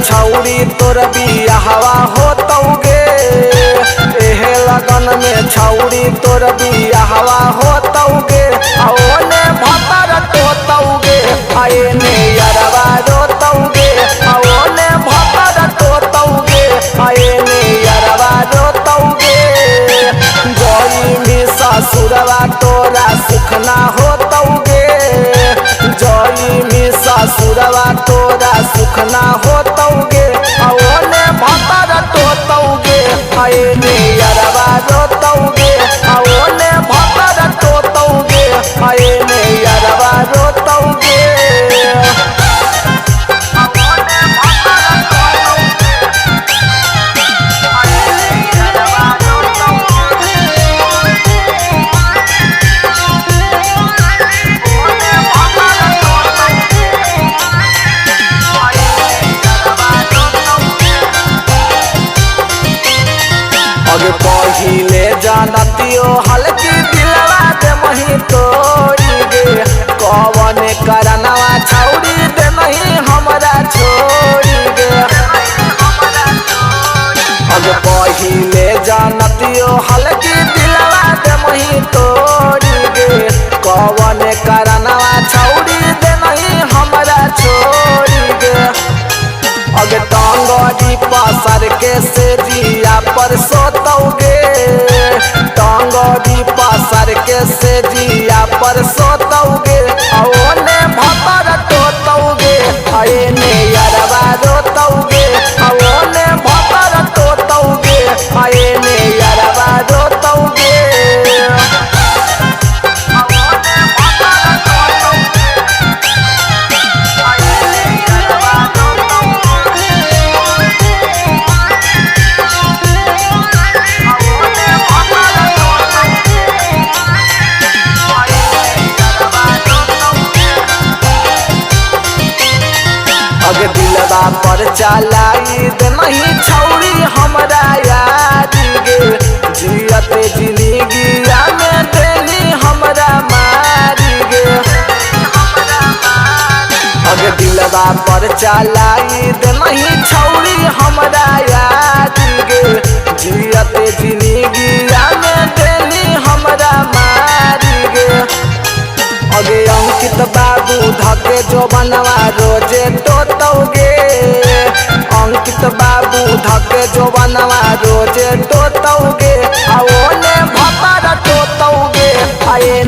छौरी तोर बियाहवा होतौगे। एहे लगन में छौरी तोर बियाहवा होतौगे। ओने भतर टोतौगे आएने यारवा रोतौगे। ओने भतर टोतौगे आएने यारवा रोतौगे। जई में ससुरवा तोरा सुखना होतौगे। जई में ससुरवा तोरा सुखना होतौगे। ओने भतर टोतौगे आएने यारवा रोतौगे। ओने भतर टोतौगे आएने यारवा रोतौगे। अगे पहिले जानतियो हल्की दिलवा दे मही तोड़ी गे। कवने करनवा छौड़ी दे नहीं हमरा छोड़ी गे। अगे पहिले जानतियो हल्की दिलवा दे मही तोड़ी गे। कवने करनवा छौड़ी दे नहीं हमरा छोड़ी गे। अगे टांगड़ी पसर के से जिया पर सोतौगे। टांगड़ी पसर के से जिया पर सोतौगे। ओने भतर टोतौगे आएने यारवा रोतौगे। ओने भतर टोतौगे आएने यारवा रोतौगे। अगे दिलवा पर चलाई दे नहीं छौरी हमरा याद गे। जियते जिंदगी में देली हमरा मारी गे। अगे दिलवा पर चलाई दे नहीं छौरी हमरा याद गे। जियते जिंदगी में देली हमरा मारी गे। अगे अंकित बाबू धके जो बनवा रोजे टोतौगे। अंकित बाबू धके जो बनवा रोजे टोतौगे। ओने भतर टोतौगे आए